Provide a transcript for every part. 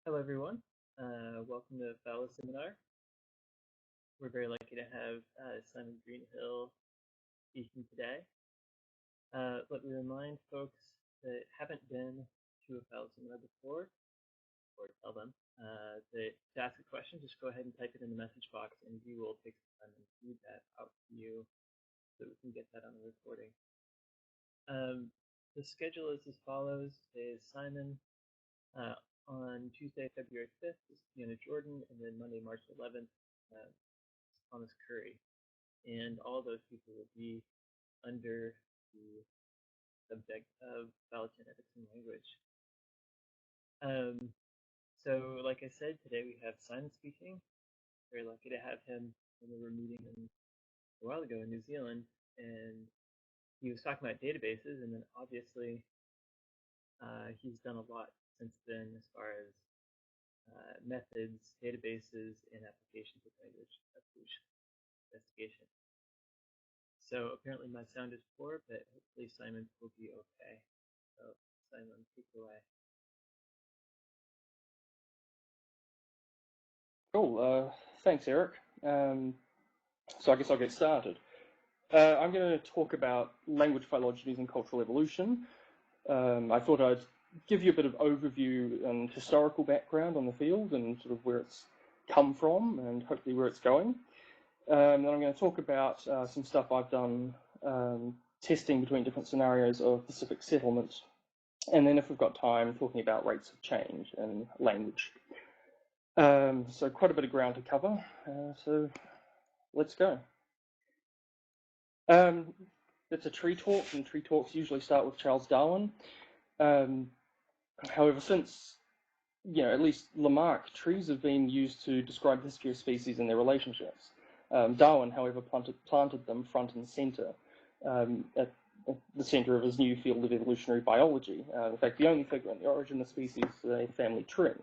Hello, everyone. Welcome to Phyloseminar. We're very lucky to have Simon Greenhill speaking today. Let me remind folks that haven't been to a Phyloseminar before, or tell them that to ask a question, just go ahead and type it in the message box, and we will take some time and read that out to you so that we can get that on the recording. The schedule is as follows. Today is Simon. On Tuesday, February 5th, is Fiona Jordan, and then Monday, March 11th, Thomas Curry. And all those people will be under the subject of phylogenetics and language. So, like I said, today we have Simon speaking. Very lucky to have him when we were meeting him a while ago in New Zealand, and he was talking about databases, and then obviously he's done a lot since then as far as methods, databases, and applications of language evolution investigation. So apparently my sound is poor, but hopefully Simon's will be okay. So Simon, take it away. Cool. Thanks, Eric. So I guess I'll get started. I'm going to talk about language phylogenies and cultural evolution. I thought I'd give you a bit of overview and historical background on the field and sort of where it's come from and hopefully where it's going. Then I'm going to talk about some stuff I've done testing between different scenarios of Pacific settlement. And then if we've got time, talking about rates of change in language. So quite a bit of ground to cover. So let's go. It's a tree talk, and tree talks usually start with Charles Darwin. However, since, at least Lamarck, trees have been used to describe the history of species and their relationships. Darwin, however, planted them front and center at the center of his new field of evolutionary biology. In fact, the only figure in the origin of species is a family tree.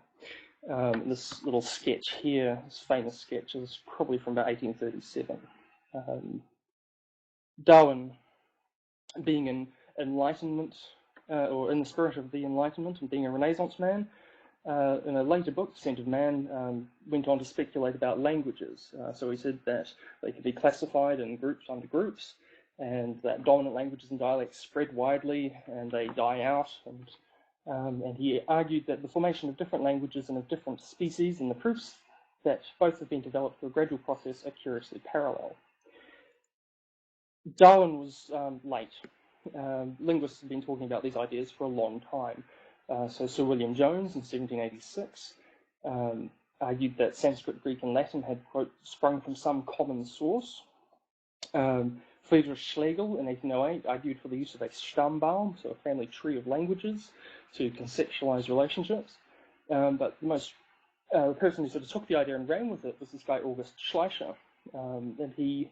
This little sketch here, this famous sketch, is probably from about 1837. Darwin, being in Enlightenment, or in the spirit of the Enlightenment and being a Renaissance man, in a later book, Descent of Man, went on to speculate about languages. So he said that they could be classified in groups under groups, and that dominant languages and dialects spread widely and they die out. And he argued that the formation of different languages and of different species and the proofs that both have been developed through a gradual process are curiously parallel. Darwin was late. Linguists have been talking about these ideas for a long time. So Sir William Jones in 1786 argued that Sanskrit, Greek, and Latin had, quote, sprung from some common source. Friedrich Schlegel in 1808 argued for the use of a Stammbaum, so a family tree of languages, to conceptualize relationships. But the person who sort of took the idea and ran with it was this guy, August Schleicher. And he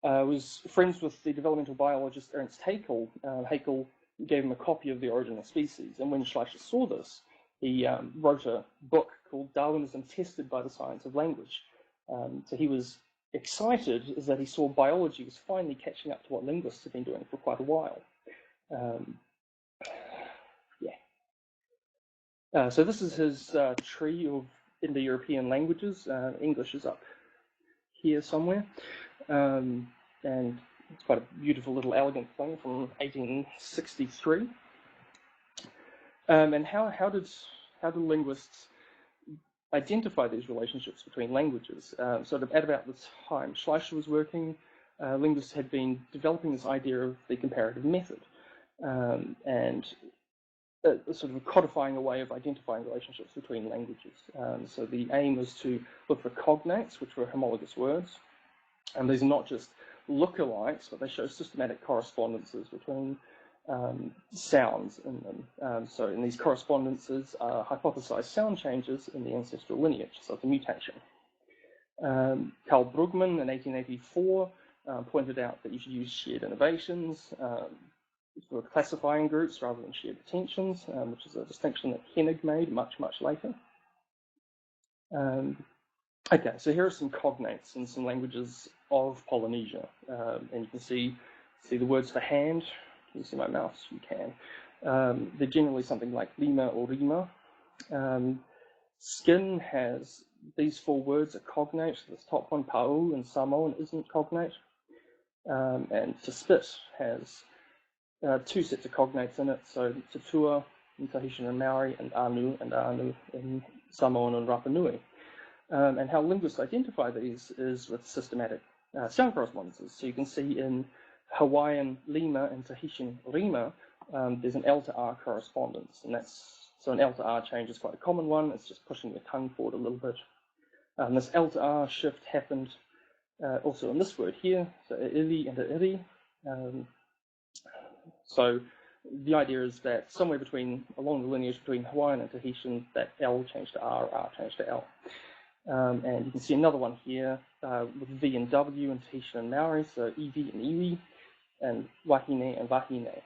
was friends with the developmental biologist Ernst Haeckel. Haeckel gave him a copy of The Origin of Species, and when Schleicher saw this, he wrote a book called Darwinism Tested by the Science of Language. So he was excited is that he saw biology was finally catching up to what linguists have been doing for quite a while. So this is his tree of Indo-European languages. English is up here somewhere. And it's quite a beautiful little elegant thing from 1863. And how do linguists identify these relationships between languages? Sort of at about the time Schleicher was working, linguists had been developing this idea of the comparative method, and sort of codifying a way of identifying relationships between languages. So the aim was to look for cognates, which were homologous words, and these are not just lookalikes, but they show systematic correspondences between sounds in them. So in these correspondences are hypothesized sound changes in the ancestral lineage, so it's a mutation. Carl Brugmann in 1884 pointed out that you should use shared innovations for classifying groups rather than shared attentions, which is a distinction that Hennig made much, much later. Okay, so here are some cognates in some languages of Polynesia, and you can see the words for hand. Can you see my mouse? You can. They're generally something like lima or rima. Skin has these four words, a cognate. This top one, pau, and Samoan isn't cognate. And to spit has two sets of cognates in it, so Tatua in Tahitian and Maori, and Anu in Samoan and Rapa Nui. And how linguists identify these is with systematic sound correspondences. So you can see in Hawaiian lima and Tahitian rima, there's an L to R correspondence, and so an L to R change is quite a common one. It's just pushing the tongue forward a little bit. This L to R shift happened also in this word here, so iri and iri. So the idea is that somewhere along the lineage between Hawaiian and Tahitian, that L changed to R, R changed to L. And you can see another one here with V and W in Tahitian and Maori, so EV and iwi, and wahine and wahine.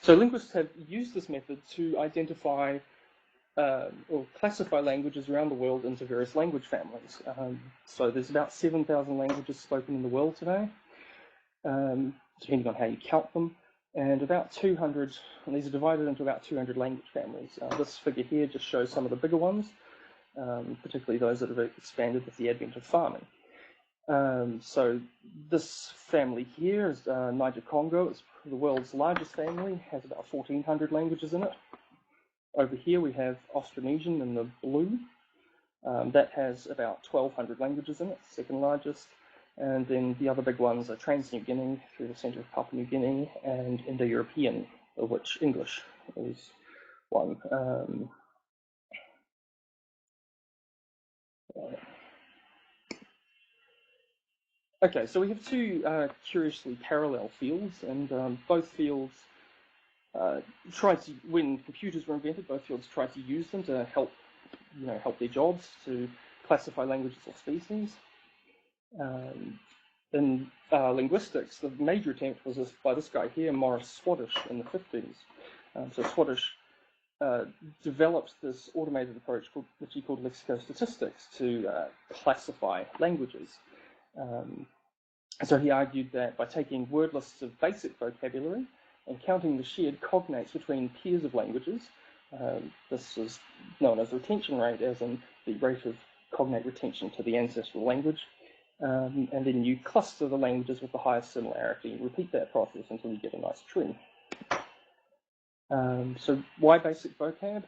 So linguists have used this method to identify or classify languages around the world into various language families. So there's about 7,000 languages spoken in the world today, depending on how you count them, and about 200, and these are divided into about 200 language families. This figure here just shows some of the bigger ones, particularly those that have expanded with the advent of farming. So this family here is Niger-Congo. It's the world's largest family, has about 1,400 languages in it. Over here we have Austronesian in the blue. That has about 1,200 languages in it, second largest. And then the other big ones are Trans-New Guinea through the centre of Papua New Guinea, and Indo-European, of which English is one. Okay, so we have two curiously parallel fields, and both fields when computers were invented, both fields tried to use them to help their jobs, to classify languages or species. In linguistics, the major attempt was by this guy here, Maurice Swadesh, in the 50s. So Swadesh developed this automated approach which he called lexicostatistics to classify languages. So he argued that by taking word lists of basic vocabulary and counting the shared cognates between pairs of languages, this is known as the retention rate, as in the rate of cognate retention to the ancestral language, and then you cluster the languages with the highest similarity and repeat that process until you get a nice tree. So why basic vocab?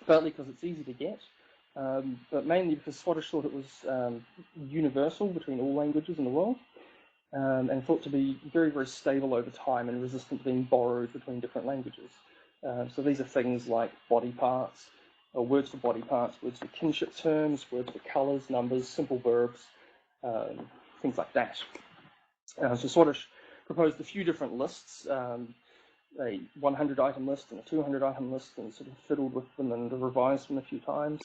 Partly because it's easy to get, but mainly because Swadesh thought it was universal between all languages in the world, and thought to be very, very stable over time and resistant to being borrowed between different languages. So these are things like body parts, or words for body parts, words for kinship terms, words for colours, numbers, simple verbs, things like that. So Swadesh proposed a few different lists, a 100-item list and a 200-item list, and sort of fiddled with them and revised them a few times.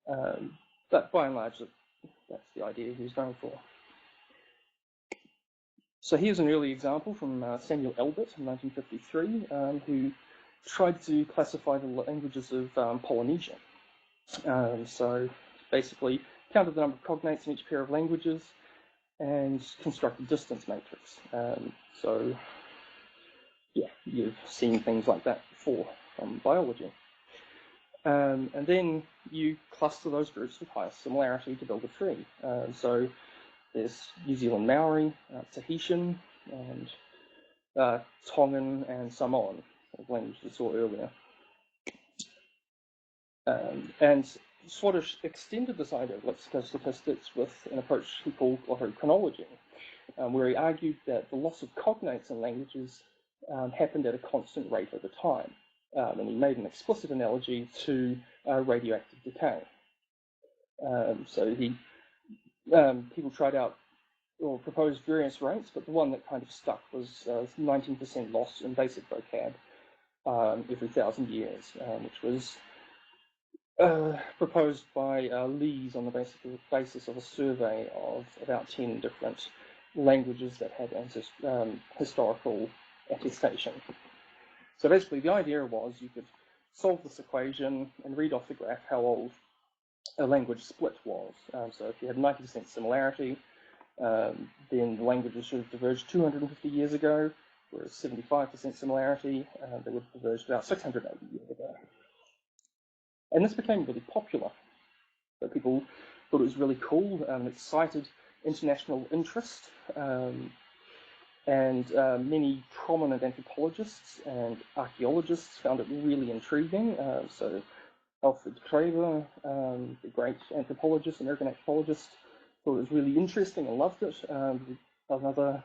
But by and large, that's the idea he was going for. So here's an early example from Samuel Elbert in 1953, who tried to classify the languages of Polynesia. So basically counted the number of cognates in each pair of languages and constructed distance matrix. So yeah, you've seen things like that before from biology. And then you cluster those groups with highest similarity to build a tree. So there's New Zealand Maori, Tahitian, and Tongan and Samoan, the language we saw earlier. And Swadesh extended this idea of lexicostatistics with an approach he called Glottochronology, where he argued that the loss of cognates in languages happened at a constant rate over time. And he made an explicit analogy to radioactive decay. So people tried out or proposed various rates, but the one that kind of stuck was 19% loss in basic vocab every 1,000 years, which was proposed by Lees on the basis of a survey of about 10 different languages that had historical attestation. So basically the idea was you could solve this equation and read off the graph how old a language split was. So if you had 90% similarity, then the languages should have diverged 250 years ago, whereas 75% similarity, they would have diverged about 680 years ago. And this became really popular. So people thought it was really cool, it excited international interest, and many prominent anthropologists and archaeologists found it really intriguing. So Alfred Kreber, the great anthropologist, American anthropologist, thought it was really interesting and loved it. Another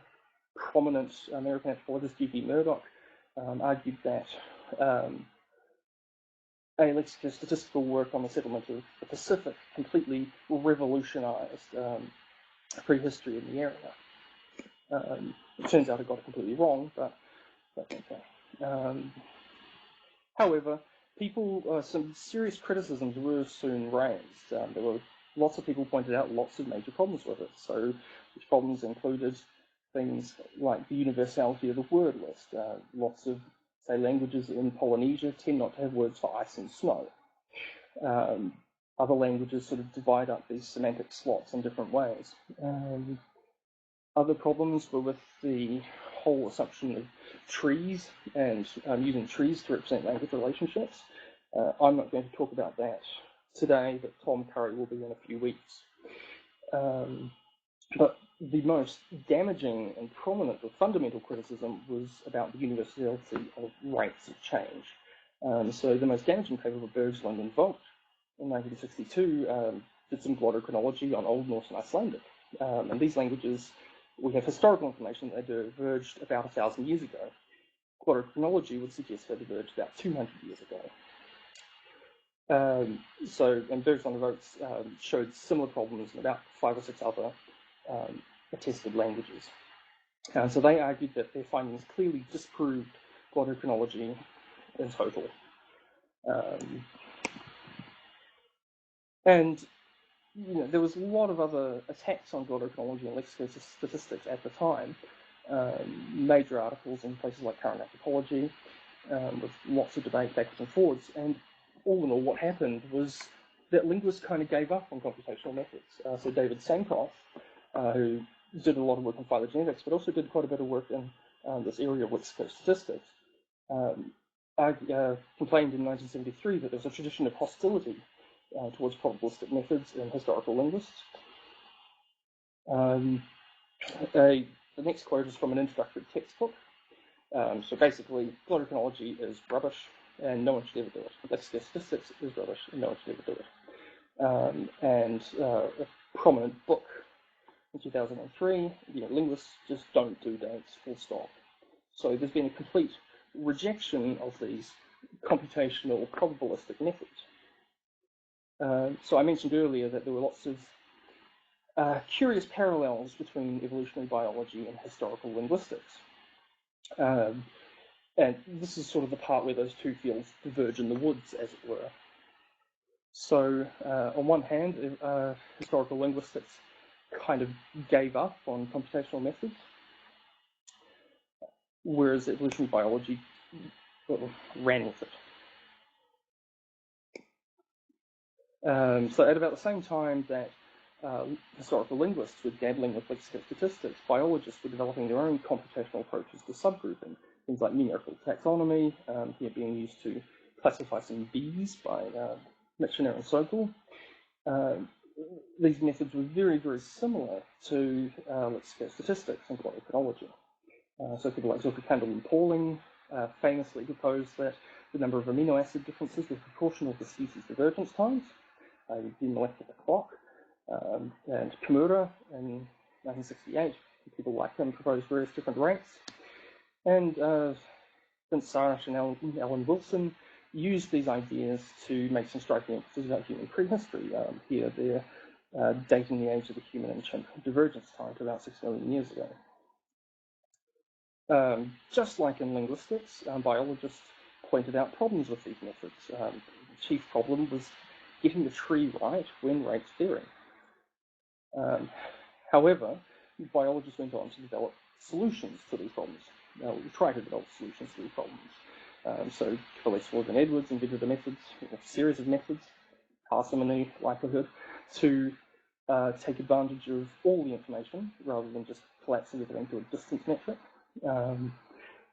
prominent American anthropologist, G.B. Murdoch, argued that a lexicostatistical work on the settlement of the Pacific completely revolutionized prehistory in the area. It turns out it got it completely wrong, but that's okay. However, some serious criticisms were soon raised. There were lots of people pointed out lots of major problems with it. So these problems included things like the universality of the word list. Lots of, say, languages in Polynesia tend not to have words for ice and snow. Other languages sort of divide up these semantic slots in different ways. Other problems were with the whole assumption of trees and using trees to represent language relationships. I'm not going to talk about that today, but Tom Curry will be in a few weeks. But the most damaging and prominent or fundamental criticism was about the universality of rates of change. So the most damaging paper was Bergslund and Vogt in 1962 did some glottochronology on Old Norse and Icelandic. And these languages, we have historical information that they diverged about 1,000 years ago. Glottochronology would suggest they diverged about 200 years ago. And Bergslund and Vogt showed similar problems in about 5 or 6 other attested languages. So they argued that their findings clearly disproved glottochronology in total. And there was a lot of other attacks on glottochronology and lexicostatistics at the time. Major articles in places like Current Anthropology, with lots of debate backwards and forwards. And all in all, what happened was that linguists kind of gave up on computational methods. So David Sankoff, who did a lot of work in phylogenetics, but also did quite a bit of work in this area of lexicostatistics, complained in 1973 that there was a tradition of hostility towards probabilistic methods in historical linguists. The next quote is from an introductory textbook. So basically, glottochronology is rubbish, and no one should ever do it. Lexicostatistics is rubbish, and no one should ever do it. And a prominent book in 2003, linguists just don't do dates, full stop. So there's been a complete rejection of these computational probabilistic methods. So I mentioned earlier that there were lots of curious parallels between evolutionary biology and historical linguistics. And this is sort of the part where those two fields diverge in the woods, as it were. So on one hand, historical linguistics kind of gave up on computational methods, whereas evolutionary biology ran with it. So at about the same time that historical linguists were dabbling with lexicostatistics, biologists were developing their own computational approaches to subgrouping, things like numerical taxonomy, here being used to classify some bees by Michener and Sokol. These methods were very, very similar to lexicostatistics and glottochronology. So people like Zucker-Kandel and Pauling famously proposed that the number of amino acid differences was proportional to species divergence times, the molecular clock. And Kimura in 1968, people like him proposed various different rates. And Vince Sarish and Alan Wilson used these ideas to make some striking inferences about human prehistory. Here they're dating the age of the human and chimp divergence time to about 6 million years ago. Just like in linguistics, biologists pointed out problems with these methods. The chief problem was getting the tree right when rates vary. However, biologists went on to develop solutions to these problems. We try to develop solutions to these problems. So Phylogenies and Edwards invented a series of methods, parsimony, likelihood, to take advantage of all the information rather than just collapsing everything to a distance metric.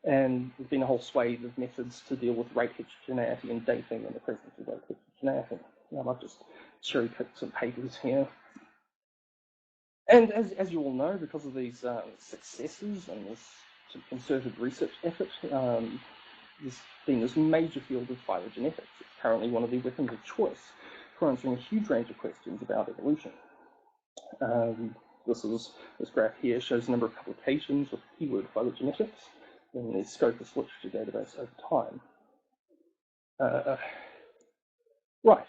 And there's been a whole swathe of methods to deal with rate heterogeneity and dating in the presence of rate heterogeneity. I've just cherry-picked some papers here. And as you all know, because of these successes and this sort of concerted research effort, there's been this major field of phylogenetics. It's currently one of the weapons of choice for answering a huge range of questions about evolution. This graph here shows the number of publications with the keyword phylogenetics in the Scopus literature database over time. Right.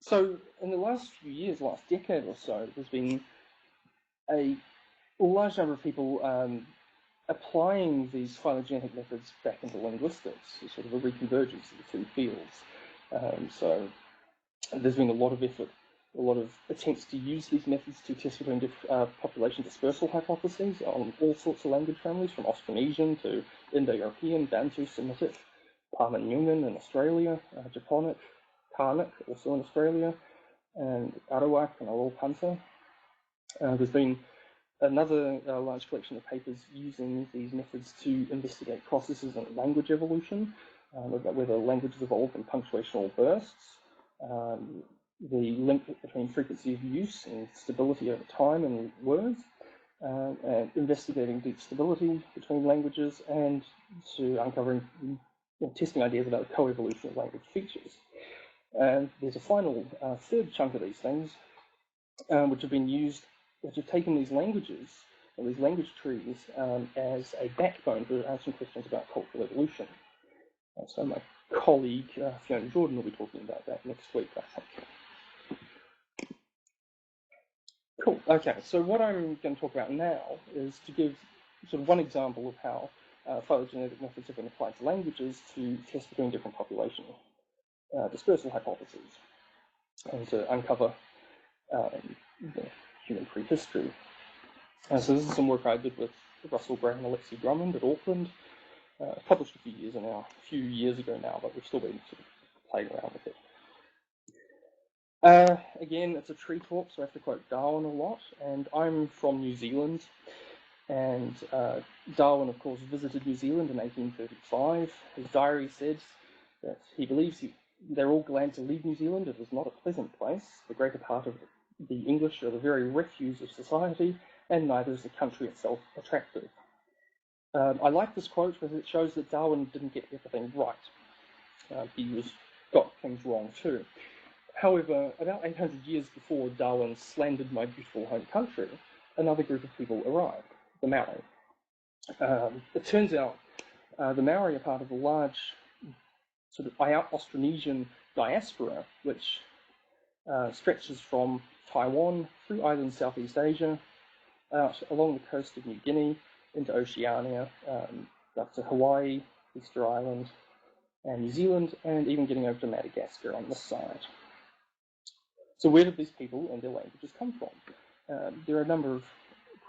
So in the last few years, last decade or so, there's been a large number of people applying these phylogenetic methods back into linguistics, sort of a re-convergence of the two fields. So there's been a lot of effort, a lot of attempts to use these methods to test between population dispersal hypotheses on all sorts of language families, from Austronesian to Indo-European, Bantu, Semitic, Parman-Yungan in Australia, Japonic, Karnak, also in Australia, and Arawak and Arul-Panta. There's been another large collection of papers using these methods to investigate processes in language evolution, whether languages evolve in punctuational bursts, the link between frequency of use and stability over time in words, and investigating deep stability between languages, and to uncovering, testing ideas about coevolution of language features. And there's a final third chunk of these things, which have taken these languages, or these language trees, as a backbone for answering questions about cultural evolution. So my colleague, Fiona Jordan, will be talking about that next week, I think. Cool, okay, so what I'm going to talk about now is to give sort of one example of how phylogenetic methods have been applied to languages to test between different population dispersal hypotheses, and to uncover the human prehistory. So this is some work I did with Russell Gray and Alexi Drummond at Auckland, published a few years ago now, but we've still been sort of playing around with it. Again, it's a tree talk, so I have to quote Darwin a lot, and I'm from New Zealand, and Darwin, of course, visited New Zealand in 1835. His diary said that he believes they're all glad to leave New Zealand. It was not a pleasant place. The greater part of the English are the very refuse of society, and neither is the country itself attractive. I like this quote because it shows that Darwin didn't get everything right. He got things wrong too. However, about 800 years before Darwin slandered my beautiful home country, another group of people arrived, the Maori. It turns out the Maori are part of a large sort of Austronesian diaspora, which stretches from Taiwan through islands Southeast Asia, out along the coast of New Guinea, into Oceania, up to Hawaii, Easter Island, and New Zealand, and even getting over to Madagascar on this side. So where did these people and their languages come from? There are a number of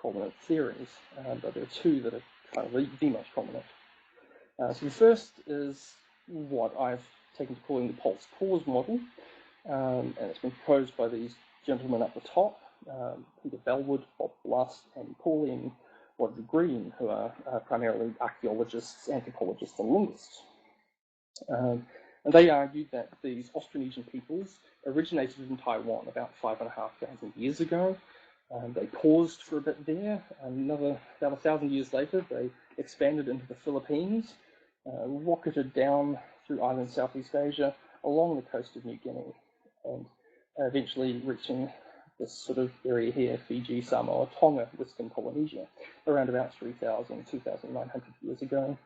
prominent theories, but there are two that are kind of the most prominent. So the first is what I've taken to calling the pulse-pause model, and it's been proposed by these gentlemen at the top, Peter Bellwood, Bob Luss, and Pauline Roger Green, who are primarily archaeologists, anthropologists, and linguists. And they argued that these Austronesian peoples originated in Taiwan about 5,500 years ago. They paused for a bit there, and about 1,000 years later, they expanded into the Philippines, rocketed down through island Southeast Asia, along the coast of New Guinea, and eventually reaching this sort of area here, Fiji, Samoa, Tonga, Western Polynesia, around about 3,000, 2,900 years ago.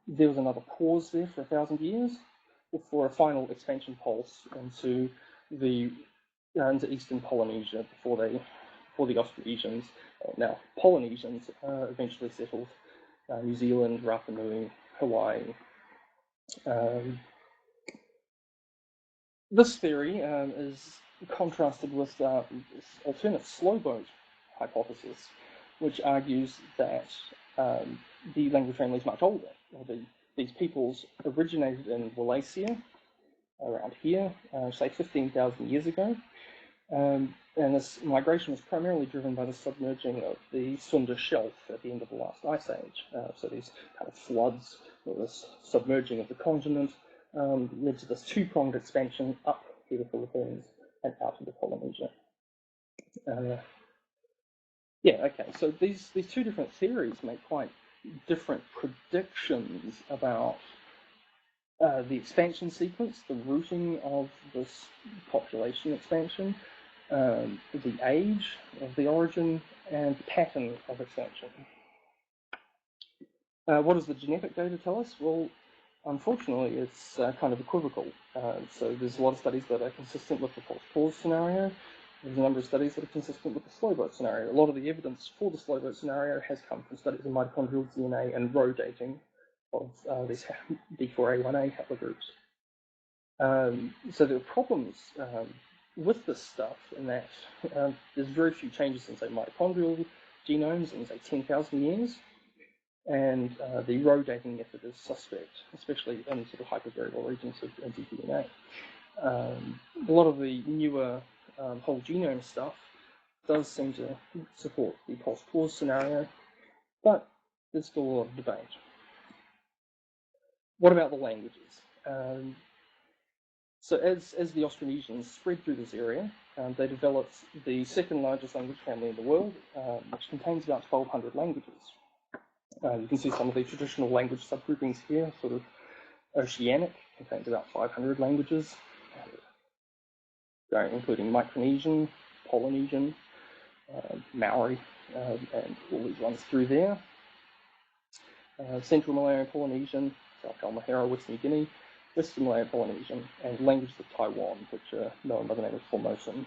There was another pause there for 1,000 years before a final expansion pulse into Eastern Polynesia before the Austronesians, now Polynesians, eventually settled New Zealand, Rapa Nui, Hawaii. This theory is contrasted with this alternate slow boat hypothesis, which argues that the language family is much older. These peoples originated in Wallacea, around here, say 15,000 years ago, And this migration was primarily driven by the submerging of the Sunda Shelf at the end of the last ice age. So these kind of floods, or this submerging of the continent, led to this two-pronged expansion up through the Philippines and out into Polynesia. So these two different theories make quite different predictions about the expansion sequence, the routing of this population expansion, the age of the origin, and the pattern of expansion. What does the genetic data tell us? Well, unfortunately, it's kind of equivocal. So there's a lot of studies that are consistent with the false pause scenario. There's a number of studies that are consistent with the slow boat scenario. A lot of the evidence for the slow boat scenario has come from studies of mitochondrial DNA and row dating of these D4A1A haplogroups. So there are problems with this stuff in that there's very few changes in, say, mitochondrial genomes in, say, 10,000 years, and the row dating method is suspect, especially in sort of hypervariable regions of ntDNA. A lot of the newer whole genome stuff does seem to support the post-pause scenario, but there's still a lot of debate. What about the languages? So as the Austronesians spread through this area, they developed the second largest language family in the world, which contains about 1,200 languages. You can see some of the traditional language subgroupings here, sort of Oceanic, contains about 500 languages, including Micronesian, Polynesian, Maori, and all these ones through there. Central Malayo-Polynesian, South Halmahera, West New Guinea, Western Malayo-Polynesian, and languages of Taiwan, which are known by the name of Formosan.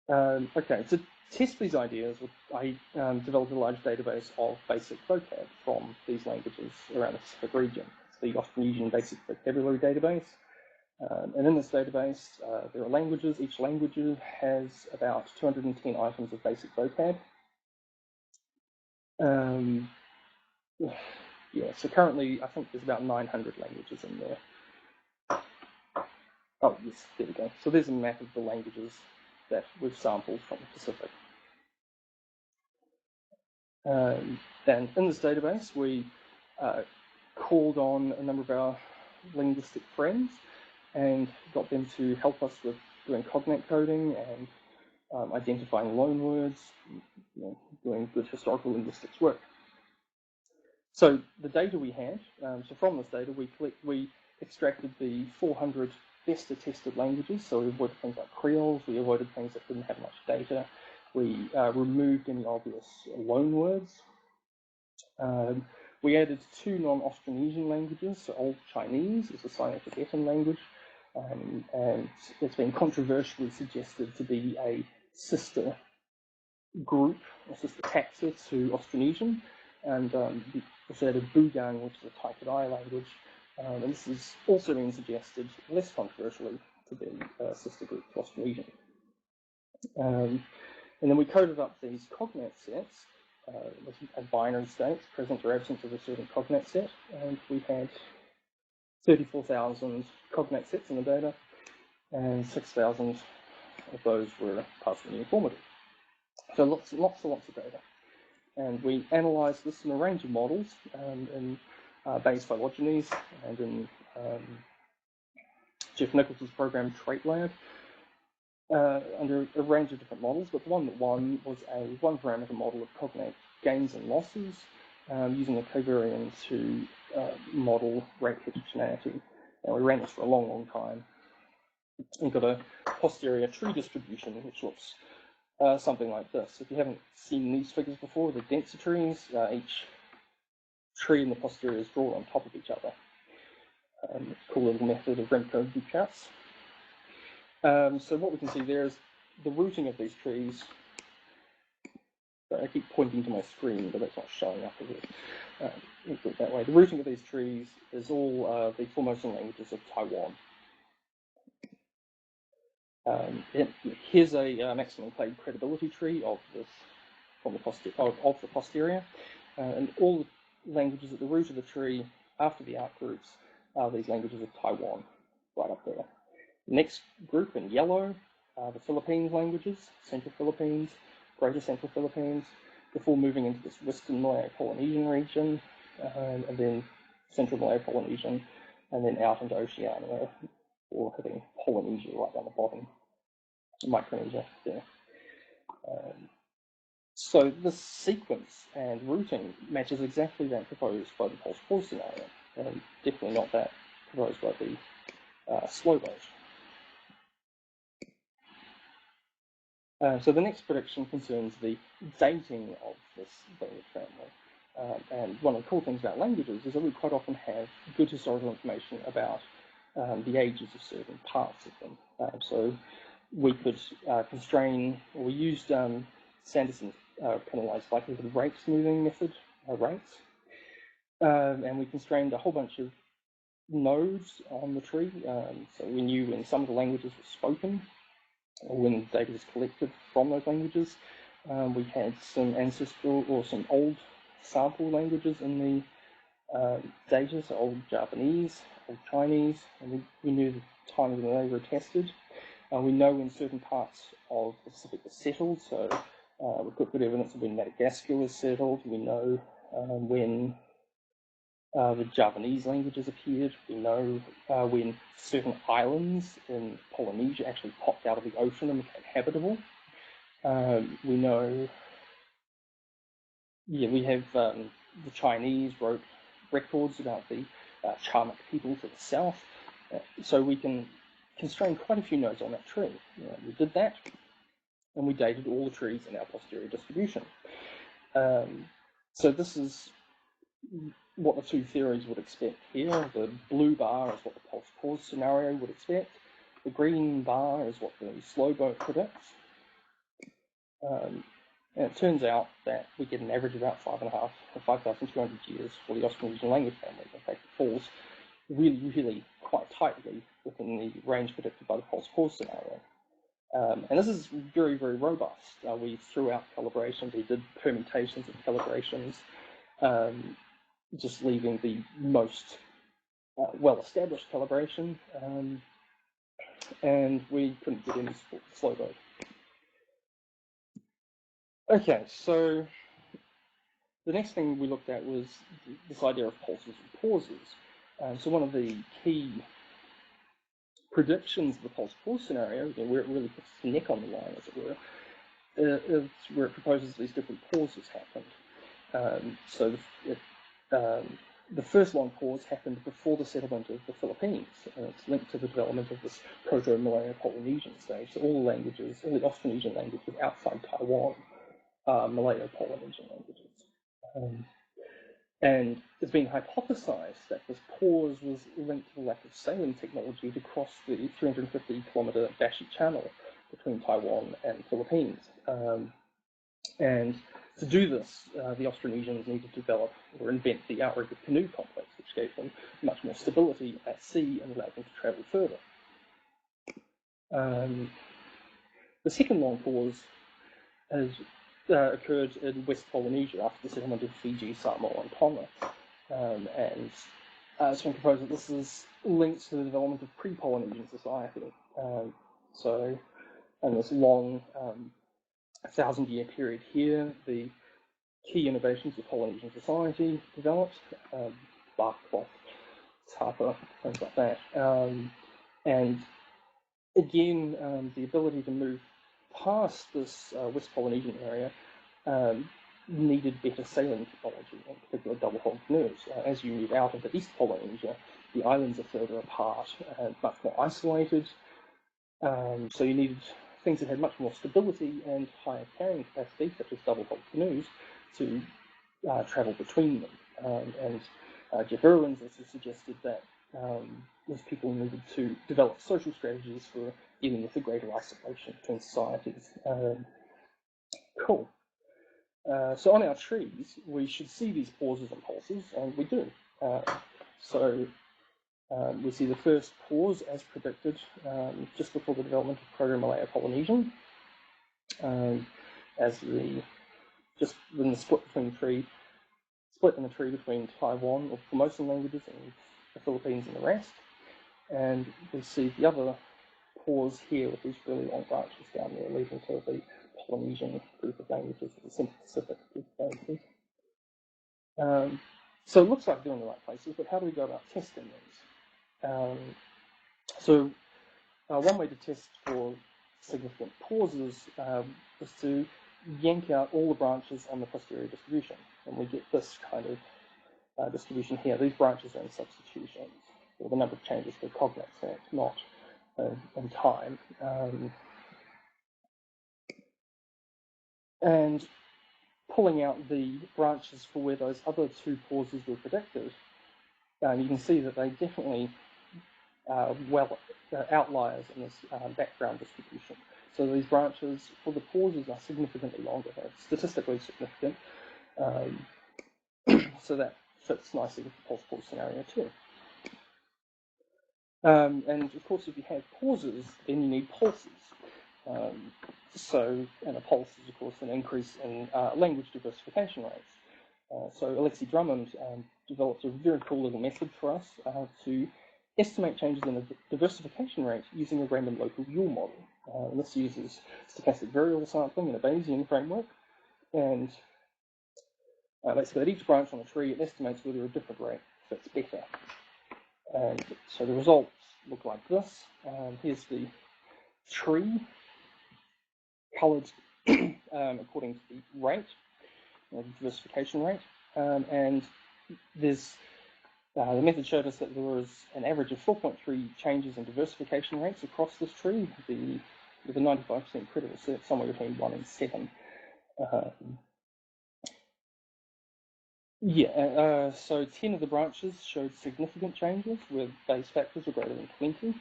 To test these ideas, I developed a large database of basic vocab from these languages around the Pacific region. It's the Austronesian Basic Vocabulary Database. And in this database, there are languages. Each language has about 210 items of basic vocab. So currently, I think there's about 900 languages in there. Oh, yes, there we go. So there's a map of the languages that we've sampled from the Pacific. And in this database, we called on a number of our linguistic friends and got them to help us with doing cognate coding and identifying loanwords, doing good historical linguistics work. So the data we had, so from this data, we extracted the 400 best attested languages. So we avoided things like Creoles, we avoided things that didn't have much data. We removed any obvious loanwords. We added 2 non-Austronesian languages. So Old Chinese is a Sino-Tibetan language, and it's been controversially suggested to be a sister group, a sister taxa to Austronesian, and also added Bugang, which is a Taikadai language, and this has also been suggested, less controversially, to be a sister group to Austronesian. And then we coded up these cognate sets, a binary state, present or absent of a certain cognate set, and we had 34,000 cognate sets in the data, and 6,000 of those were partially uniformity. So lots of data. And we analysed this in a range of models, in Bayes' phylogenies and in Jeff Nichols's program Trait Lab, under a range of different models, but the one that won was a one-parameter model of cognate gains and losses, using a covariant to model rate heterogeneity. And we ran this for a long time. We got a posterior tree distribution, which looks something like this. If you haven't seen these figures before, they're denser trees. Each tree in the posterior is drawn on top of each other. Cool little method of Remco-Ducas. So what we can see there is the routing of these trees. I keep pointing to my screen, but that's not showing up, is it? Let's do it that way. The routing of these trees is all the Formosan languages of Taiwan. Here's a maximum clade credibility tree of this from the posterior, and all the languages at the root of the tree after the outgroups are these languages of Taiwan, right up there. Next group in yellow are the Philippines languages, Central Philippines, Greater Central Philippines, before moving into this Western Malay-Polynesian region, and then Central Malay-Polynesian, and then out into Oceania, or hitting Polynesia right down the bottom, Micronesia there. So this sequence and routing matches exactly that proposed by the pulse-pause scenario, and definitely not that proposed by the slow boat. So the next prediction concerns the dating of this language family. And one of the cool things about languages is that we quite often have good historical information about the ages of certain parts of them. So we could constrain, or we used Sanderson's penalized likelihood rate smoothing method, rates, and we constrained a whole bunch of nodes on the tree. So we knew when some of the languages were spoken, or when data was collected from those languages. We had some ancestral or some old sample languages in the data, so old Japanese, old Chinese, and we knew the time when they were tested. We know when certain parts of the Pacific were settled, so we've got good evidence of when Madagascar was settled. We know when the Javanese languages appeared. We know when certain islands in Polynesia actually popped out of the ocean and became habitable. We know, we have the Chinese wrote records about the Charmak people to the south. So we can constrain quite a few nodes on that tree. We did that, and we dated all the trees in our posterior distribution. So this is what the two theories would expect here. The blue bar is what the pulse-pause scenario would expect. The green bar is what the slow boat predicts. And it turns out that we get an average of about 5.5 or 5,200 years for the Austronesian language family. In fact, it falls really, really quite tightly within the range predicted by the pulse-pause scenario. And this is very, very robust. We threw out calibrations, we did permutations of calibrations, just leaving the most well-established calibration, and we couldn't get any support for slow boat. Okay, so the next thing we looked at was this idea of pulses and pauses. So one of the key predictions of the pulse-pause scenario, where it really puts the neck on the line, as it were, is where it proposes these different pauses happened. So the first long pause happened before the settlement of the Philippines. It's linked to the development of this Proto-Malayo-Polynesian stage. So all the languages, all the Austronesian languages outside Taiwan are Malayo-Polynesian languages. And it's been hypothesized that this pause was linked to the lack of sailing technology to cross the 350-kilometer Dashi Channel between Taiwan and the Philippines. And to do this, the Austronesians needed to develop or invent the outrigger canoe complex, which gave them much more stability at sea and allowed them to travel further. The second long pause has occurred in West Polynesia after the settlement of Fiji, Samoa, and Tonga. And it's been proposed that this is linked to the development of pre-Polynesian society. So, in this long 1,000-year period here, the key innovations of Polynesian society developed, bark cloth, tapa, things like that. And again, the ability to move past this West Polynesian area needed better sailing technology, in particular double-hulled canoes. As you move out into East Polynesia, the islands are further apart and much more isolated, so you needed things that had much more stability and higher carrying capacity, such as double-hulled canoes, to travel between them. And Jeff Irwin's also suggested that these people needed to develop social strategies for dealing with the greater isolation between societies. Cool. So on our trees, we should see these pauses and pulses, and we do. We see the first pause as predicted just before the development of Proto-Malayo-Polynesian, as just when the split in the tree between Taiwan or Formosan languages and the Philippines and the rest. And we see the other pause here with these really long branches down there leading to the Polynesian group of languages, the Central Pacific group of languages. So it looks like they're in the right places, but how do we go about testing these? One way to test for significant pauses is to yank out all the branches on the posterior distribution, and we get this kind of distribution here. These branches are in substitutions, or the number of changes for cognates, not in time. And pulling out the branches for where those other two pauses were predicted, you can see that they definitely outliers in this background distribution. So these branches for the pauses are significantly longer. They're statistically significant. So that fits nicely with the pulse pause scenario too. And of course, if you have pauses, then you need pulses. And a pulse is, of course, an increase in language diversification rates. So Alexi Drummond developed a very cool little method for us to estimate changes in the diversification rate using a random local Yule model. And this uses stochastic variable sampling in a Bayesian framework. And basically, at each branch on a tree, it estimates whether a different rate fits better. And so the results look like this. Here's the tree coloured according to the rate, the diversification rate. And there's the method showed us that there was an average of 4.3 changes in diversification rates across this tree, with a 95% credible set somewhere between 1 and 7. So 10 of the branches showed significant changes where base factors were greater than 20.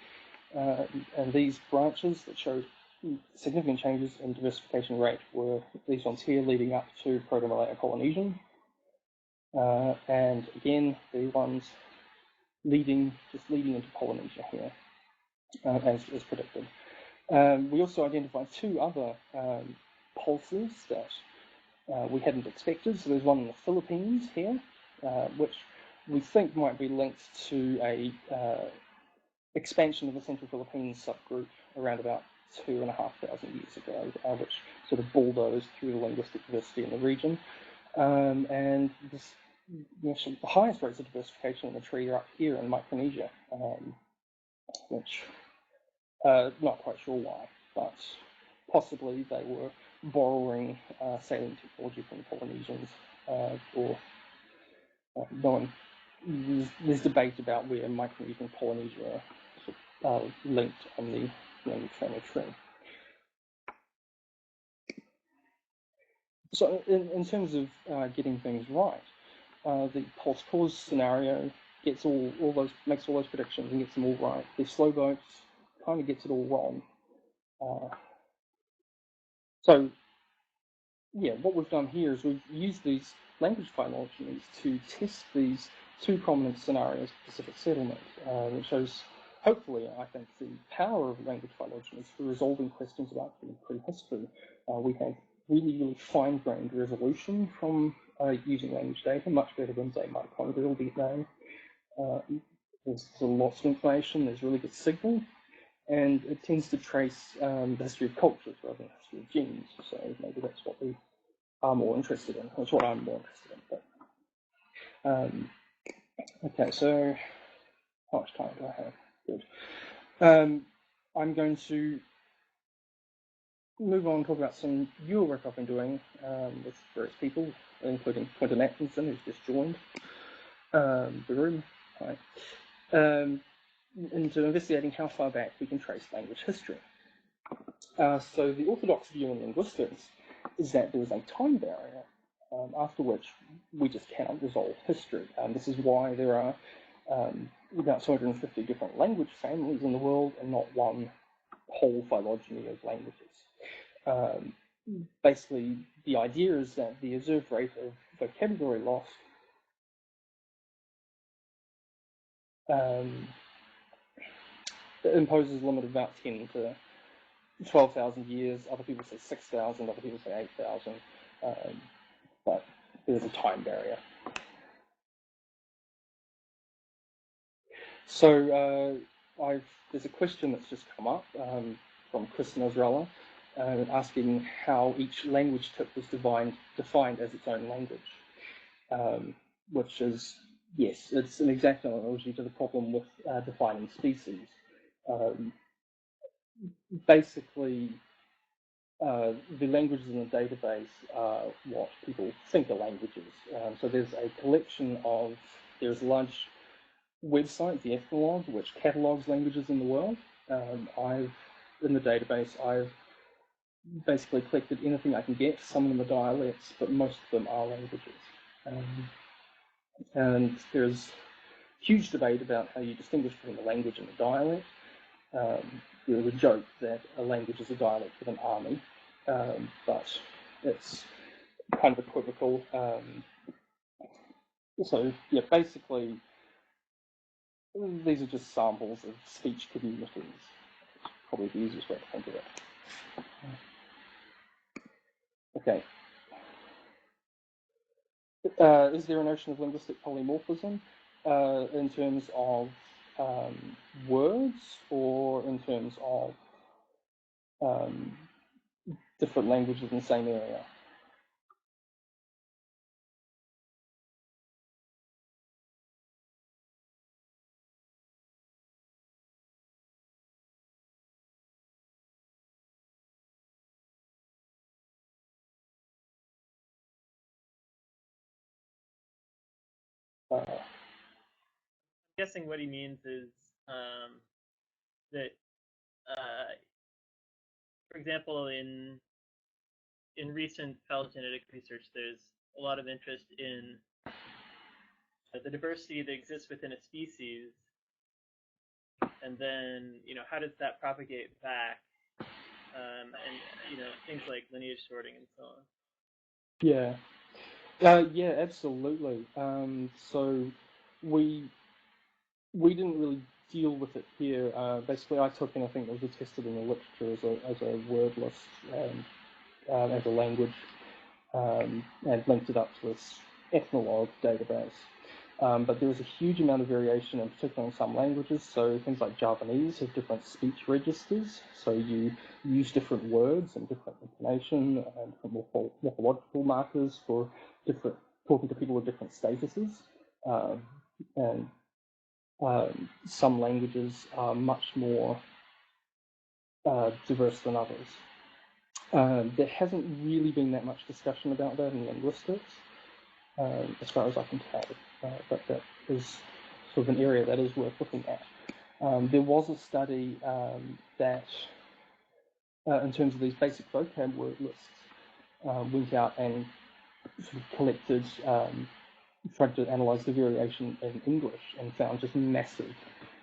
And these branches that showed significant changes in diversification rate were these ones here leading up to Proto-Polynesian. And again, the ones just leading into Polynesia here, as predicted. We also identified two other pulses that we hadn't expected. So there's one in the Philippines here, which we think might be linked to a expansion of the Central Philippines subgroup around about 2,500 years ago, which sort of bulldozed through the linguistic diversity in the region. And this, the highest rates of diversification in the tree are up here in Micronesia, which not quite sure why, but possibly they were borrowing saline typology from the Polynesians, or no one. There's debate about where Micronesia and Polynesia are linked on the language family tree. So in terms of getting things right, the pulse pause scenario gets makes all those predictions and gets them all right. The slow boats kind of gets it all wrong. So yeah, what we've done here is we've used these language phylogenies to test these two prominent scenarios of Pacific settlement, which shows, hopefully, I think, the power of language phylogenies for resolving questions about human prehistory. We have really fine-grained resolution from using language data, much better than, say, mitochondrial DNA. There's lots of information, there's really good signal, and it tends to trace the history of cultures rather than the history of genes. So maybe that's what we are more interested in. That's what I'm more interested in. But, okay, so how much time do I have? Good. I'm going to move on and talk about some newer work I've been doing with various people, including Quentin Atkinson, who's just joined the room. Hi. Into investigating how far back we can trace language history. So the orthodox view in linguistics is that there is a time barrier after which we just cannot resolve history. This is why there are about 250 different language families in the world and not one whole phylogeny of languages. Basically, the idea is that the observed rate of vocabulary loss imposes a limit of about 10 to 12,000 years. Other people say 6,000, other people say 8,000, but there's a time barrier. So there's a question that's just come up from Chris Nasrallah, asking how each language type was defined as its own language, which is, yes, it's an exact analogy to the problem with defining species. Basically, the languages in the database are what people think are languages. So there's a collection of, there's a large website, the Ethnologue, which catalogues languages in the world. In the database, I've basically collected anything I can get. Some of them are dialects, but most of them are languages. And there's huge debate about how you distinguish between a language and a dialect. There's a joke that a language is a dialect with an army, but it's kind of equivocal. So yeah, basically, these are just samples of speech communities. Probably the easiest way to think of it. Okay. Is there a notion of linguistic polymorphism in terms of words or in terms of different languages in the same area? I'm guessing what he means is that, for example, in recent phylogenetic research, there's a lot of interest in the diversity that exists within a species, and then how does that propagate back, and things like lineage sorting and so on. Yeah. Yeah, absolutely. So we didn't really deal with it here. Basically, I took anything that was attested in the literature as a word list as a language, and linked it up to this Ethnologue database. But there was a huge amount of variation, in particular in some languages. So things like Javanese have different speech registers. So you use different words and different intonation and different morphological markers for talking to people with different statuses. And some languages are much more diverse than others. There hasn't really been that much discussion about that in linguistics, as far as I can tell, but that is sort of an area that is worth looking at. There was a study that, in terms of these basic vocab word lists, went out and sort of collected, tried to analyse the variation in English and found just massive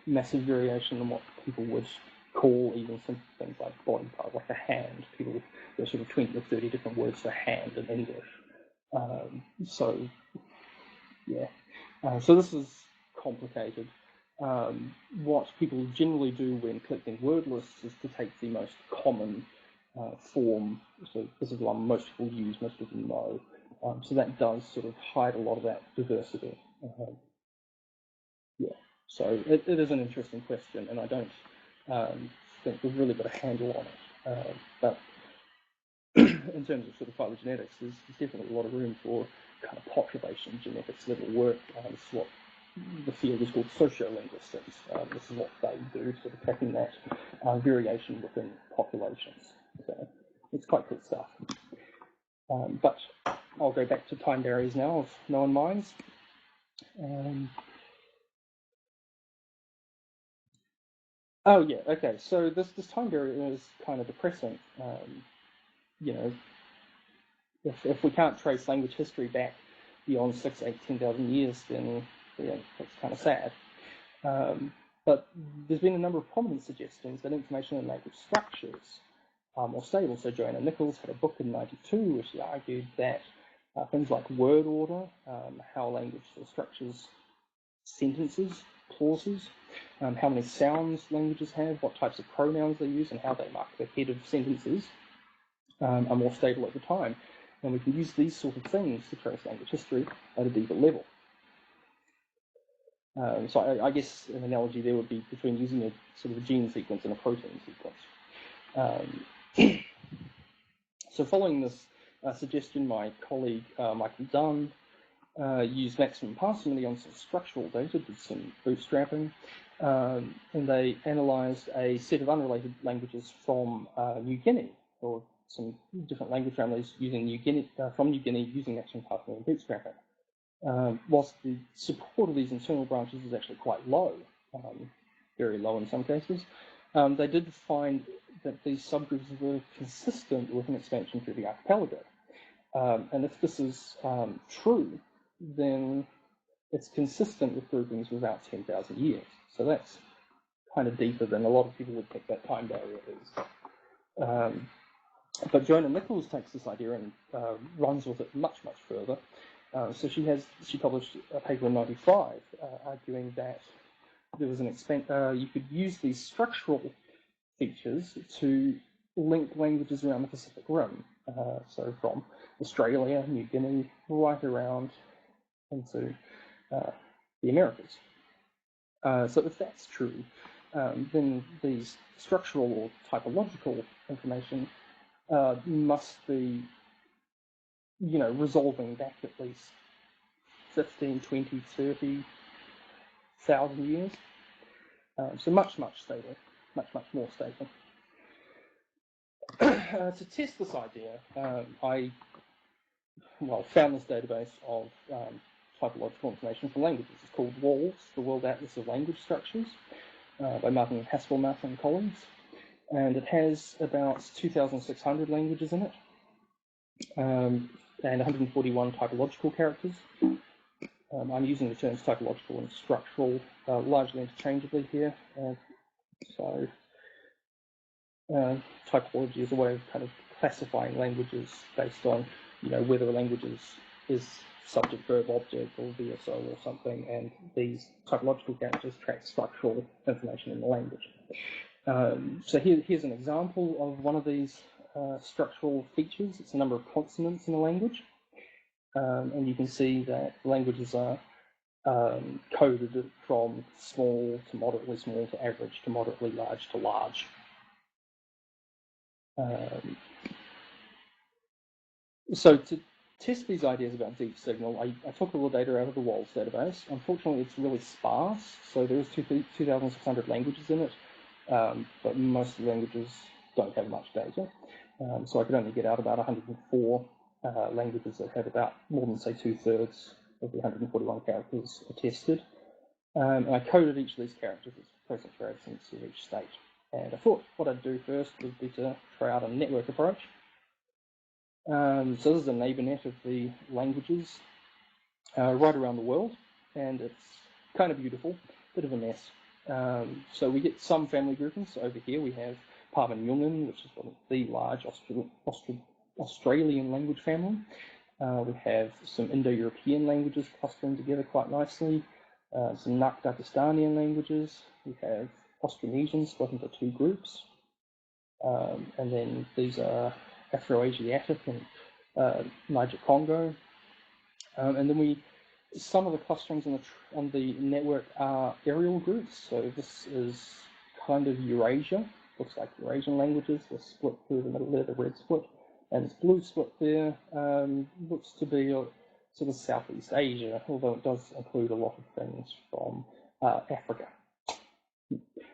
variation in what people would call even simple things like body part, like a hand. People, there's sort of 20 or 30 different words for hand in English. So, yeah. So this is complicated. What people generally do when collecting word lists is to take the most common form. So this is the one most people use, most people know. So that does sort of hide a lot of that diversity. Yeah. So it is an interesting question, and I don't think we've really got a handle on it. But in terms of sort of phylogenetics, there's definitely a lot of room for kind of population genetics level work. This is what the field is called sociolinguistics. This is what they do, sort of tracking that variation within populations. So it's quite good stuff. But I'll go back to time barriers now, if no one minds. Oh yeah, okay. So this time barrier is kind of depressing. If we can't trace language history back beyond 6, 8, 10,000 years, then that's kind of sad. But there's been a number of prominent suggestions that information in language structures are more stable. So Joanna Nichols had a book in '92 where she argued that things like word order, how language sort of structures sentences, clauses, how many sounds languages have, what types of pronouns they use, and how they mark the head of sentences are more stable over time. And we can use these sort of things to trace language history at a deeper level. So I guess an analogy there would be between using a sort of a gene sequence and a protein sequence. So following this suggestion, my colleague Michael Dunn used maximum parsimony on some structural data, did some bootstrapping, and they analysed a set of unrelated languages from New Guinea, or some different language families using from New Guinea using maximum parsimony and bootstrapping. Whilst the support of these internal branches is actually quite low, very low in some cases, they did find that these subgroups were consistent with an expansion through the archipelago. And if this is true, then it's consistent with groupings of about 10,000 years. So that's kind of deeper than a lot of people would think that time barrier is. But Jonah Nichols takes this idea and runs with it much, much further. So she published a paper in '95 arguing that there was you could use these structural features to link languages around the Pacific Rim. So from Australia, New Guinea, right around into the Americas. So if that's true, then these structural or typological information must be, resolving back at least 15, 20, 30,000 years. So much, much stable, much, much more stable. To test this idea, I found this database of typological information for languages. It's called WALS, the World Atlas of Language Structures, by Martin Haspelmath and colleagues. And it has about 2,600 languages in it, and 141 typological characters. I'm using the terms typological and structural largely interchangeably here. Typology is a way of kind of classifying languages based on, whether a language is subject, verb, object, or VSO or something, and these typological characters track structural information in the language. So here's an example of one of these structural features. It's a number of consonants in a language, and you can see that languages are coded from small to moderately small to average to moderately large to large. So to test these ideas about deep signal, I took all the data out of the WALS database. Unfortunately, it's really sparse, so there's 2,600 languages in it, but most of the languages don't have much data. So I could only get out about 104 languages that have about more than, say, 2/3 of the 141 characters attested. And I coded each of these characters as present or absence of each state. And I thought what I'd do first would be to try out a network approach. So this is a neighbor net of the languages right around the world, and it's kind of beautiful, bit of a mess. So we get some family groupings. So over here we have Parman-Yungen, which is one of the large Australian language family. We have some Indo-European languages clustering together quite nicely, some Pakistani languages. We have Austronesians split into two groups, and then these are Afro-Asiatic and Niger-Congo. And then some of the clusterings on the network are aerial groups. So this is kind of Eurasia, looks like Eurasian languages. They're split through the middle there, the red split. And this blue split there looks to be sort of Southeast Asia, although it does include a lot of things from Africa.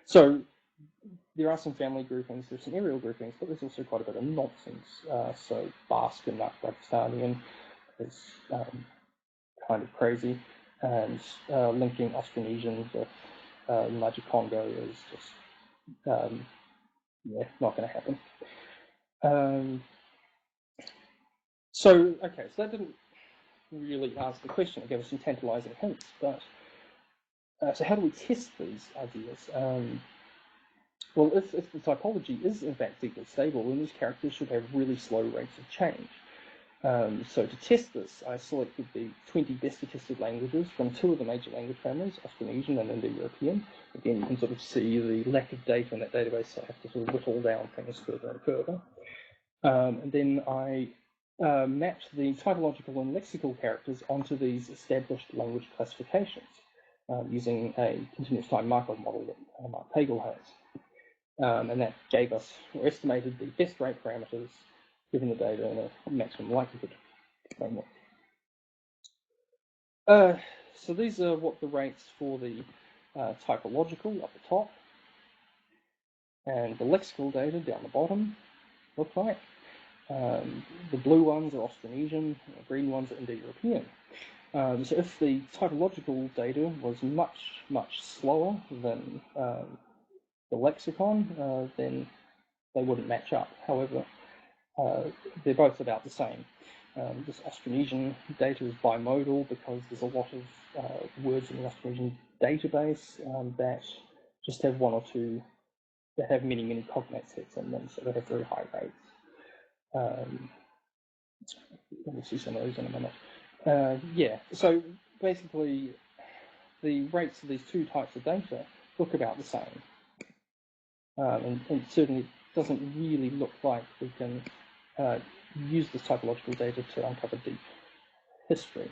So there are some family groupings, there's some aerial groupings, but there's also quite a bit of nonsense. So Basque and Pakistani is kind of crazy, and linking Austronesians with Niger-Congo is just not going to happen. So that didn't really answer the question. It gave us some tantalizing hints, but so how do we test these ideas? Well, if the typology is in fact deeply stable, then these characters should have really slow rates of change. So to test this, I selected the 20 best attested languages from two of the major language families, Austronesian and Indo-European. Again, you can sort of see the lack of data in that database, so I have to sort of whittle down things further and further. And then I mapped the typological and lexical characters onto these established language classifications. using a continuous time Markov model that Mark Pagel has. And that gave us, or estimated, the best rate parameters given the data in a maximum likelihood framework. So these are what the rates for the typological up the top and the lexical data down the bottom look like. The blue ones are Austronesian, the green ones are Indo-European. So if the typological data was much, much slower than the lexicon, then they wouldn't match up. However, they're both about the same. This Austronesian data is bimodal because there's a lot of words in the Austronesian database that just have one or two, that have many, many cognate sets in them, so they have very high rates. We'll see some of those in a minute. Yeah, so basically the rates of these two types of data look about the same. And certainly doesn't really look like we can use this typological data to uncover deep history.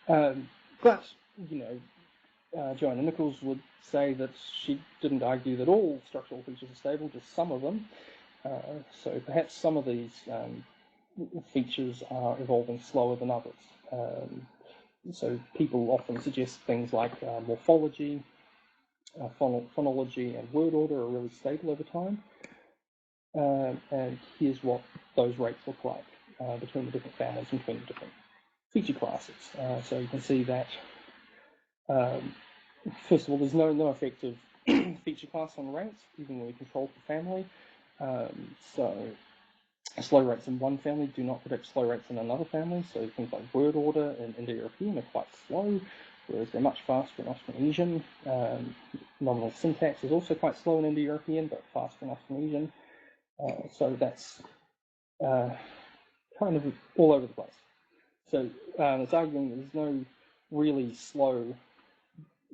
But, you know, Joanna Nichols would say that she didn't argue that all structural features are stable, just some of them. So perhaps some of these features are evolving slower than others. So people often suggest things like morphology, phonology, and word order are really stable over time. And here's what those rates look like between the different families and between the different feature classes. So you can see that, first of all, there's no effective feature class on rates, even when we control for family. So slow rates in one family do not predict slow rates in another family. So things like word order in Indo-European are quite slow, whereas they're much faster in Austronesian. Nominal syntax is also quite slow in Indo-European, but faster in Austronesian. So that's kind of all over the place. So it's arguing that there's no really slow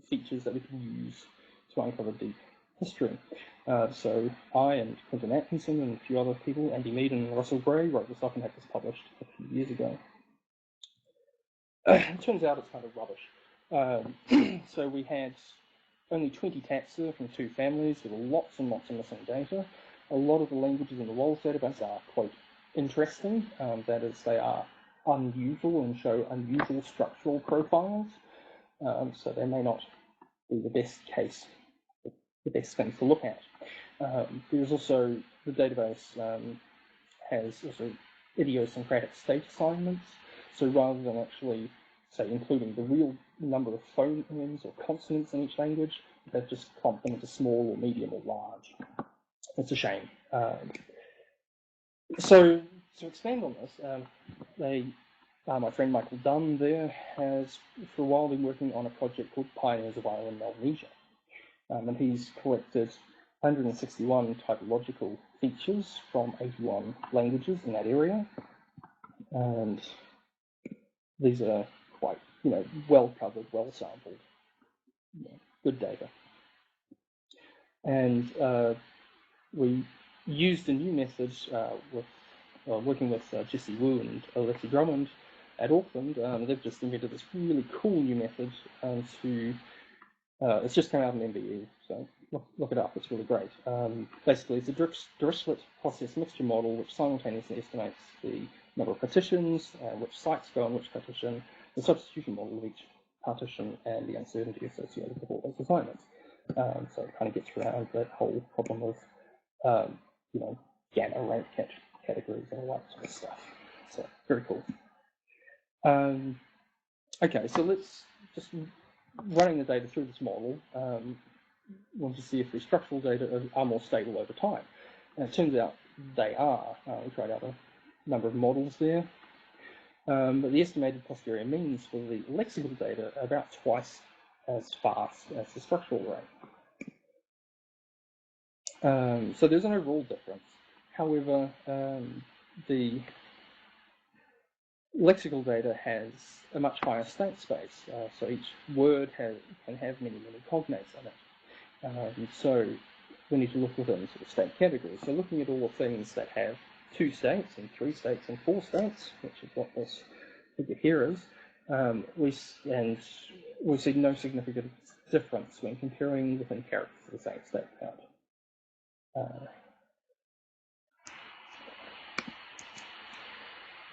features that we can use to uncover deep history. So I and Quentin Atkinson and a few other people, Andy Mead and Russell Gray, wrote this up and had this published a few years ago. It turns out it's kind of rubbish. So we had only 20 taxa from 2 families with lots and lots of missing data. A lot of the languages in the WALS database are, quote, interesting. That is, they are unusual and show unusual structural profiles. So they may not be the best case, the best things to look at. There's also, the database has also idiosyncratic state assignments. So rather than actually, say, including the real number of phonemes or consonants in each language, they've just clumped them into small or medium or large. It's a shame. So to expand on this, my friend Michael Dunn there has, for a while, been working on a project called Pioneers of Island Melanesia. And he's collected 161 typological features from 81 languages in that area. And these are quite, well covered, well sampled, good data. And we used a new method with working with Jesse Wu and Alexi Drummond at Auckland. They've just invented this really cool new method to, it's just come out in MBE, so look it up, it's really great. Basically, it's a Dirichlet process mixture model which simultaneously estimates the number of partitions, which sites go on which partition, the substitution model of each partition, and the uncertainty associated with all those assignments. So it kind of gets around that whole problem of, gamma rank categories and all that sort of stuff. So very cool. Okay, so let's just running the data through this model. Want to see if the structural data are more stable over time. And it turns out they are. We tried out a number of models there. But the estimated posterior means for the lexical data are about twice as fast as the structural rate. So there's an overall difference. However, the lexical data has a much higher state space, so each word can have many, many cognates in it. So we need to look within sort of state categories. So looking at all the things that have 2 states and 3 states and 4 states, which is what this figure here is, and we see no significant difference when comparing within characters of the same state count.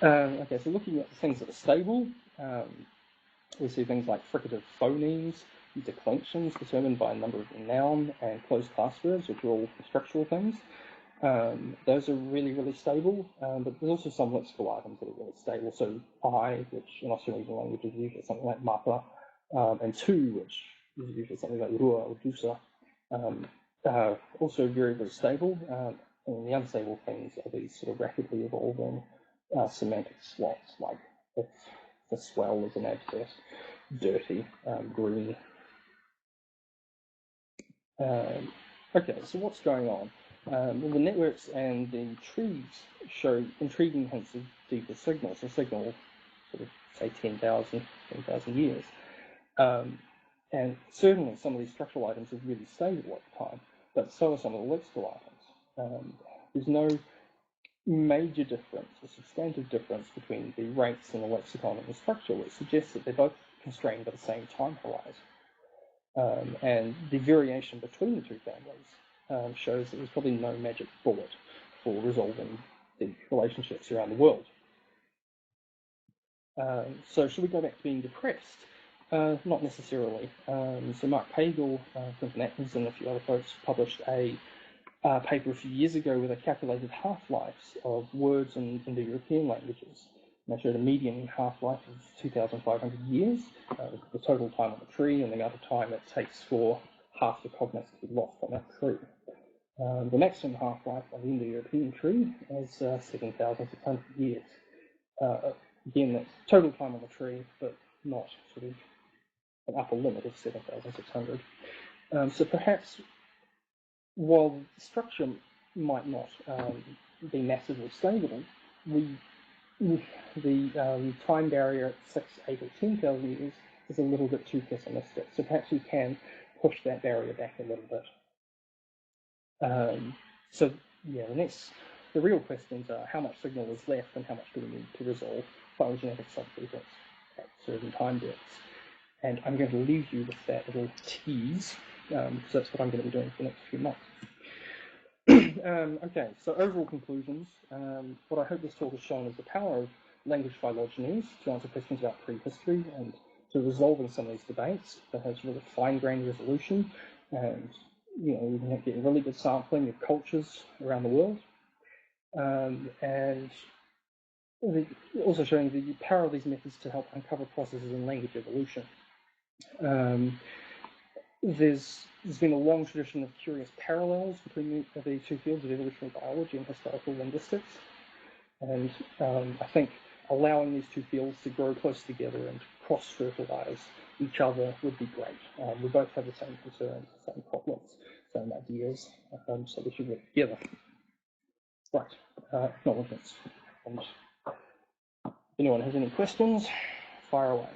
Okay, so looking at the things that are stable, we see things like fricative phonemes, declensions determined by a number of noun and closed class verbs, which are all structural things. Those are really, really stable, but there's also some lexical items that are really stable. So I, which in Austronesian language is usually something like mapa, and tu, which is usually something like rua or dusa, also very, very stable. And the unstable things are these sort of rapidly evolving semantic slots, like if the swell is an adjective, dirty, green. Okay, so what's going on? Well, the networks and the trees show intriguing hints of deeper signals, a signal sort of, say, 10,000 years. And certainly some of these structural items are really stable at the time, but so are some of the lexical items. There's no major difference, a substantive difference between the rates in the lexicon and the structure, which suggests that they're both constrained by the same time horizon. And the variation between the two families shows that there's probably no magic bullet for resolving the relationships around the world. So should we go back to being depressed? Not necessarily. So Mark Pagel, Clinton Atkins, and a few other folks published a paper a few years ago with a calculated half-lives of words in Indo-European languages. And they showed a median half-life of 2,500 years, the total time on the tree and the amount of time it takes for half the cognates to be lost on that tree. The maximum half-life on the Indo-European tree is 7,600 years. Again, that's total time on the tree, but not sort of an upper limit of 7,600. So perhaps, while the structure might not be massively stable, the time barrier at 6, 8, or 10,000 years is a little bit too pessimistic. So perhaps we can push that barrier back a little bit. So yeah, the real questions are how much signal is left and how much do we need to resolve phylogenetic subgroups at certain time depths. And I'm going to leave you with that little tease, because that's what I'm going to be doing for the next few months. Okay, so overall conclusions. What I hope this talk has shown is the power of language phylogenies to answer questions about prehistory and to resolving some of these debates that has really fine-grained resolution, and we can get really good sampling of cultures around the world, and also showing the power of these methods to help uncover processes in language evolution. There's been a long tradition of curious parallels between the two fields of evolutionary biology and historical linguistics, and I think allowing these two fields to grow close together and cross-fertilize each other would be great. We both have the same concerns, the same problems, same ideas, so we should work together. Right, acknowledgements. And if anyone has any questions, fire away.